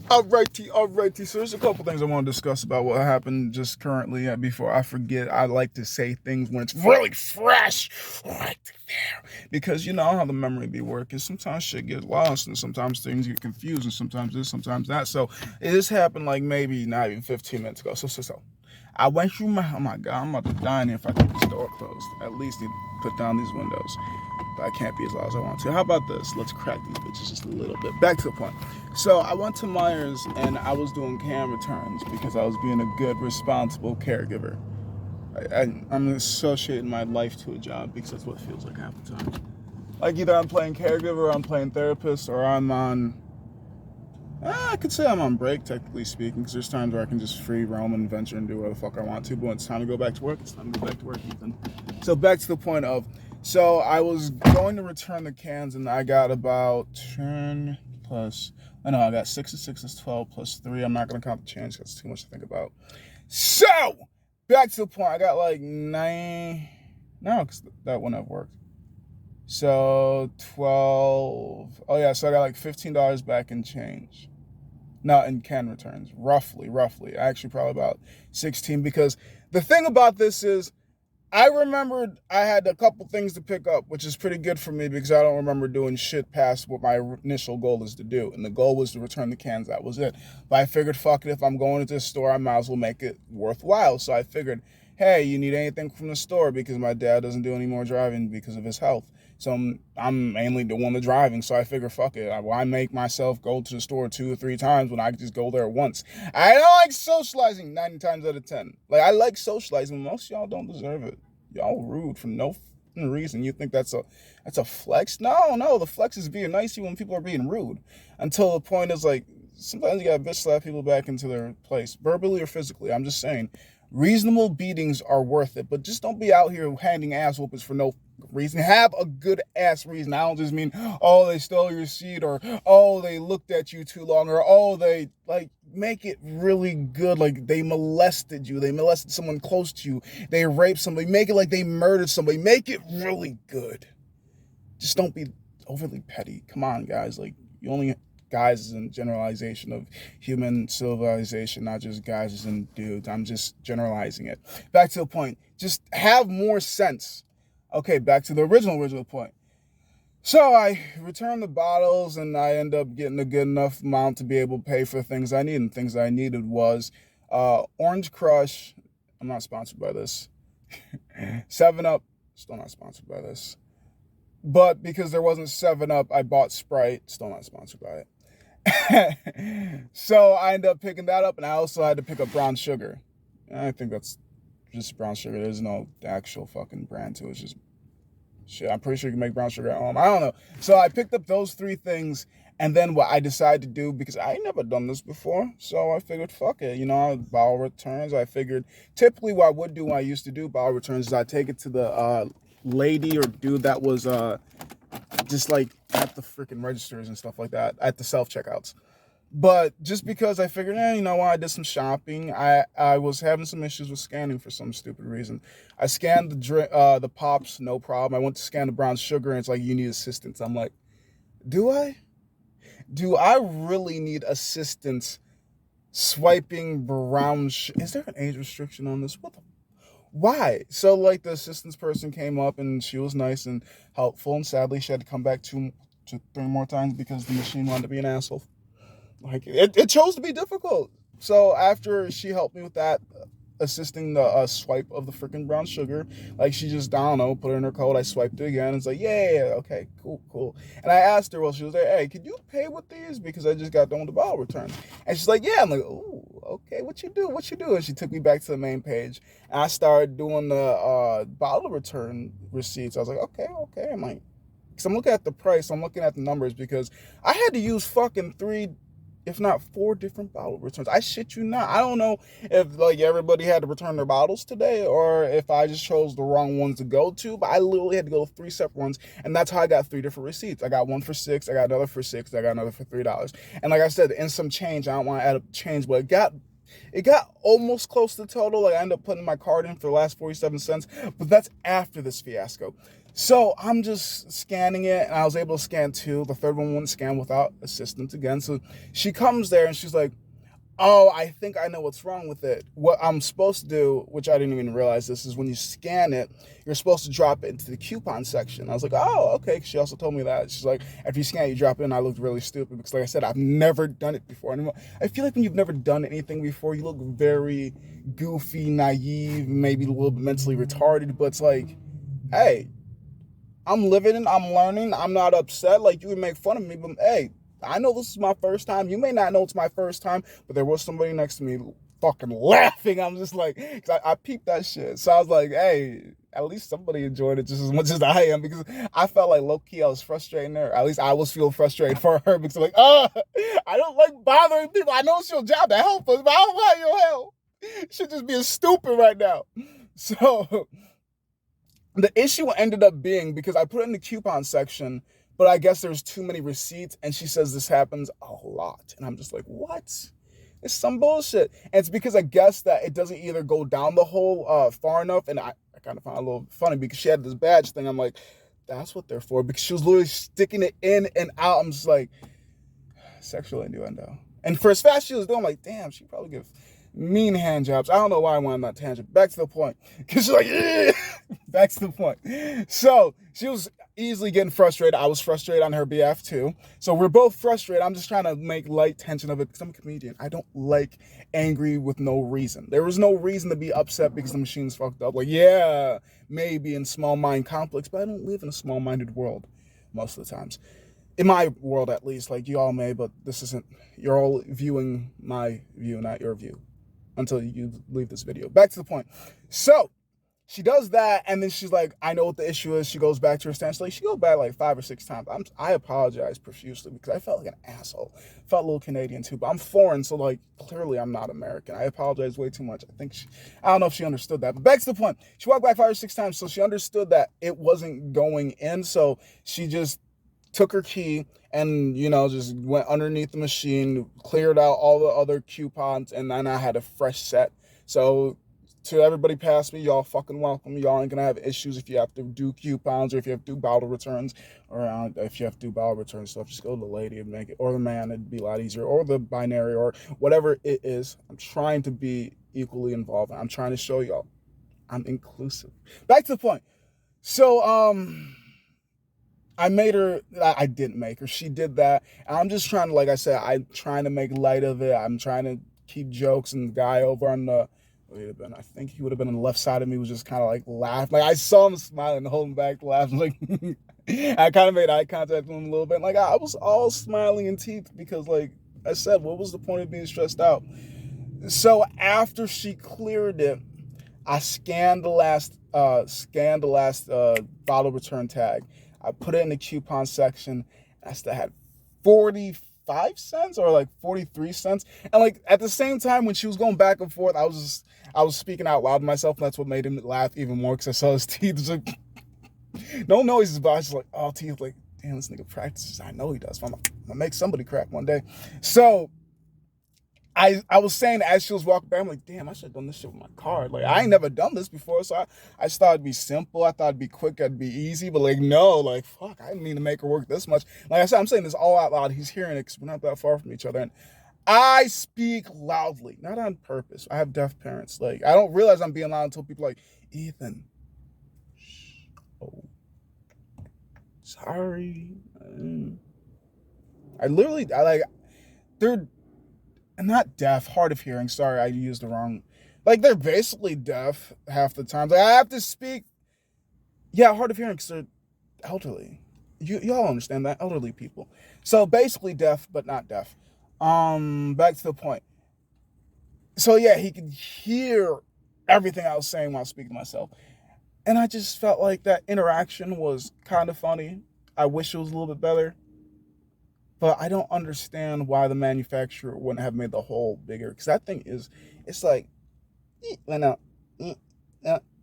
Alrighty. So there's a couple things I want to discuss about what happened just currently. Before I forget, I like to say things when it's really fresh, right there, because you know how the memory be working. Sometimes shit gets lost, and sometimes things get confused, and sometimes this, sometimes that. So it just happened like maybe not even 15 minutes ago. So I went through my. Oh my god, I'm about to die in here if I keep this door closed. At least need to put down these windows. But I can't be as loud as I want to. How about this? Let's crack these bitches just a little bit. Back to the point. So I went to Myers and I was doing cam returns because I was being a good, responsible caregiver. I'm associating my life to a job because that's what it feels like half the time. Like either I'm playing caregiver, or I'm playing therapist, or I'm on. I could say I'm on break, technically speaking, because there's times where I can just free roam and venture and do whatever the fuck I want to. But when it's time to go back to work, it's time to go back to work, Ethan. So back to the point of, so I was going to return the cans, and I got about 10 plus. I know I got 6 and 6 is 12 plus 3. I'm not gonna count the change because it's too much to think about. So back to the point. I got like 9. No, because that wouldn't have worked. So 12. Oh yeah, so I got like $15 back in change. Not in can returns. Roughly. Actually probably about 16, because the thing about this is I remembered I had a couple things to pick up, which is pretty good for me because I don't remember doing shit past what my initial goal is to do. And the goal was to return the cans. That was it. But I figured, fuck it, if I'm going to this store, I might as well make it worthwhile. So I figured, hey, you need anything from the store, because my dad doesn't do any more driving because of his health. So I'm mainly the one driving. So I figure, fuck it. Why make myself go to the store 2 or 3 times when I can just go there once? I don't like socializing 90 times out of 10. Like, I like socializing. Most of y'all don't deserve it. Y'all rude for no reason. You think that's a flex? No. The flex is being nice when people are being rude. Until the point is like, sometimes you gotta bitch slap people back into their place, verbally or physically. I'm just saying, reasonable beatings are worth it, but just don't be out here handing ass whoopings for no reason. Have a good ass reason. I don't just mean, oh, they stole your seat, or oh, they looked at you too long, or oh, they like, make it really good. Like they molested you, they molested someone close to you, they raped somebody. Make it like they murdered somebody. Make it really good. Just don't be overly petty. Come on, guys. Like, you only guys is a generalization of human civilization, not just guys as in dudes. I'm just generalizing it. Back to the point. Just have more sense. Okay, back to the original point. So I returned the bottles and I end up getting a good enough amount to be able to pay for things I need. And things I needed was Orange Crush. I'm not sponsored by this. 7 Up. Still not sponsored by this. But because there wasn't 7 Up, I bought Sprite. Still not sponsored by it. So I ended up picking that up, and I also had to pick up brown sugar. I think that's just brown sugar. There's no actual fucking brand to it. It's just shit. I'm pretty sure you can make brown sugar at home. I don't know. So I picked up those 3 things, and then what I decided to do, because I ain't never done this before, so I figured, fuck it. You know, bottle returns. I figured typically what I would do when I used to do bottle returns is I take it to the lady or dude that was just like at the freaking registers and stuff like that, at the self checkouts. But just because I figured, you know what, I did some shopping. I was having some issues with scanning for some stupid reason. I scanned the pops, no problem. I went to scan the brown sugar, and it's like, you need assistance. I'm like, do I? Do I really need assistance swiping brown? Is there an age restriction on this? What the? Why? So like the assistance person came up and she was nice and helpful, and sadly she had to come back 2 to 3 more times because the machine wanted to be an asshole. Like it chose to be difficult. So after she helped me with that, assisting the swipe of the freaking brown sugar, like she just, I don't know, put it in her code. I swiped it again. It's like, yeah, okay, cool. And I asked her while she was there, hey, could you pay with these, because I just got done with the bottle return. And she's like, yeah. I'm like, oh, okay, what you do? And she took me back to the main page, and I started doing the bottle return receipts. I was like, okay. I'm like, because I'm looking at the price, I'm looking at the numbers, because I had to use fucking 3, if not 4 different bottle returns. I shit you not. I don't know if like everybody had to return their bottles today, or if I just chose the wrong ones to go to, but I literally had to go to 3 separate ones, and that's how I got 3 different receipts. I got one for $6, I got another for $6, I got another for $3. And like I said, in some change, I don't want to add up change, but it got almost close to the total. Like I ended up putting my card in for the last 47 cents, but that's after this fiasco. So I'm just scanning it, and I was able to scan two. The third one wouldn't scan without assistance again. So she comes there and she's like, "Oh, I think I know what's wrong with it. What I'm supposed to do, which I didn't even realize this, is when you scan it, you're supposed to drop it into the coupon section." I was like, "Oh, okay." She also told me that. She's like, "If you scan it, you drop it in." I looked really stupid because, like I said, I've never done it before. And I feel like when you've never done anything before, you look very goofy, naive, maybe a little bit mentally retarded. But it's like, hey, I'm living, I'm learning, I'm not upset. Like, you would make fun of me, but hey, I know this is my first time. You may not know it's my first time, but there was somebody next to me fucking laughing. I'm just like, cause I peeped that shit. So I was like, hey, at least somebody enjoyed it just as much as I am, because I felt like low key I was frustrating her. At least I was feeling frustrated for her because I'm like, I don't like bothering people. I know it's your job to help us, but I don't want your help. Should just be stupid right now. So the issue ended up being because I put it in the coupon section, but I guess there's too many receipts, and she says this happens a lot. And I'm just like, what? It's some bullshit. And it's because I guess that it doesn't either go down the hole far enough, and I kind of found it a little funny because she had this badge thing. I'm like, that's what they're for, because she was literally sticking it in and out. I'm just like, sexual innuendo. And for as fast as she was doing, I'm like, damn, she probably gives mean hand jobs. I don't know why I went on that tangent. Back to the point. Because she's like, yeah. Back to the point. So she was easily getting frustrated. I was frustrated on her behalf too. So we're both frustrated. I'm just trying to make light tension of it because I'm a comedian. I don't like angry with no reason. There was no reason to be upset because the machine's fucked up. Like, yeah, maybe in small mind conflicts, but I don't live in a small minded world most of the times. In my world, at least. Like, you all may, but this isn't. You're all viewing my view, not your view, until you leave this video. Back to the point. So she does that, and then she's like, I know what the issue is. She goes back to her stance. Like, she goes back like 5 or 6 times. I apologize profusely because I felt like an asshole. Felt a little Canadian too, but I'm foreign, so like clearly I'm not American. I apologize way too much. I don't know if she understood that. But back to the point. She walked back 5 or 6 times, so she understood that it wasn't going in. So she just took her key and, just went underneath the machine, cleared out all the other coupons, and then I had a fresh set. So to everybody past me, y'all fucking welcome. Y'all ain't gonna have issues if you have to do coupons or if you have to do bottle returns, or if you have to do bottle return stuff. Just go to the lady and make it, or the man. It'd be a lot easier, or the binary, or whatever it is. I'm trying to be equally involved. I'm trying to show y'all I'm inclusive. Back to the point. So I didn't make her. She did that. And I'm just trying to, like I said, I'm trying to make light of it. I'm trying to keep jokes, and the guy over on the, I think he would have been on the left side of me, was just kind of like laughing. Like, I saw him smiling, holding back the laugh. Like, I kind of made eye contact with him a little bit. Like, I was all smiling and teeth because, like I said, what was the point of being stressed out? So after she cleared it, I scanned the last bottle return tag. I put it in the coupon section. I still had 45 cents or like 43 cents. And like at the same time when she was going back and forth, I was speaking out loud to myself. And that's what made him laugh even more, because I saw his teeth. It was like, no noises, but I was just like, oh, teeth, like, damn, this nigga practices. I know he does. I'm gonna make somebody crack one day. So I was saying as she was walking back, I'm like, damn, I should have done this shit with my card. Like, I ain't never done this before, so I just thought it'd be simple. I thought it'd be quick, it'd be easy, but like, no, like, fuck, I didn't mean to make her work this much. Like I said, I'm saying this all out loud. He's hearing it because we're not that far from each other. And I speak loudly, not on purpose. I have deaf parents. Like, I don't realize I'm being loud until people are like, Ethan, oh, sorry. They're not deaf, hard of hearing. Sorry, I used the wrong. Like, they're basically deaf half the time. Like, I have to speak. Yeah, hard of hearing because they're elderly. Y'all understand that, elderly people. So basically deaf, but not deaf. Back to the point. So yeah, he could hear everything I was saying while speaking to myself, and I just felt like that interaction was kind of funny. I wish it was a little bit better. But I don't understand why the manufacturer wouldn't have made the hole bigger. Because that thing it's like,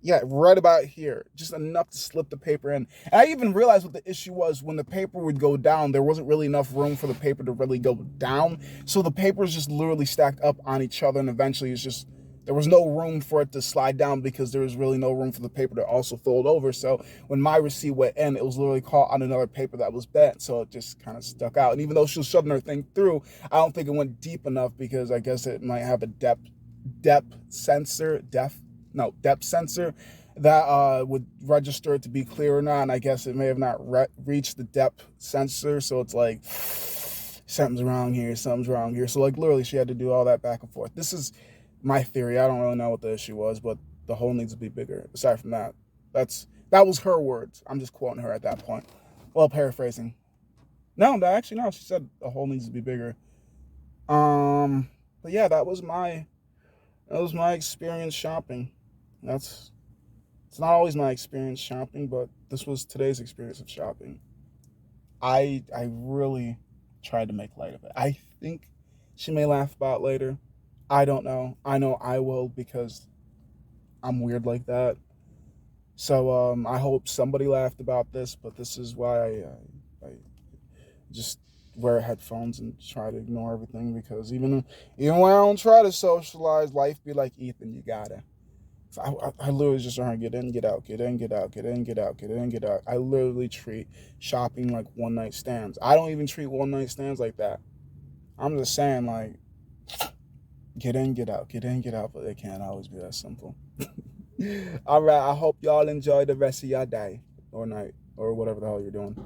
yeah, right about here. Just enough to slip the paper in. And I even realized what the issue was. When the paper would go down, there wasn't really enough room for the paper to really go down. So the paper is just literally stacked up on each other. And eventually it's just There was no room for it to slide down because there was really no room for the paper to also fold over. So when my receipt went in, it was literally caught on another paper that was bent. So it just kind of stuck out. And even though she was shoving her thing through, I don't think it went deep enough because I guess it might have a depth sensor that would register it to be clear or not. And I guess it may have not reached the depth sensor. So it's like something's wrong here. So like literally she had to do all that back and forth. This is my theory. I don't really know what the issue was, but the hole needs to be bigger. Aside from that, that was her words. I'm just quoting her at that point. Well, paraphrasing. No, actually no. She said the hole needs to be bigger. But yeah, that was my experience shopping. It's not always my experience shopping, but this was today's experience of shopping. I really tried to make light of it. I think she may laugh about it later. I don't know. I know I will because I'm weird like that. So I hope somebody laughed about this, but this is why I just wear headphones and try to ignore everything because even when I don't try to socialize, life be like, Ethan, you gotta. So I literally just trying to get in, get out, get in, get out, get in, get out, get in, get out. I literally treat shopping like one night stands. I don't even treat one night stands like that. I'm just saying like get in, get out, get in, get out, but it can't always be that simple. All right, I hope y'all enjoy the rest of your day or night or whatever the hell you're doing.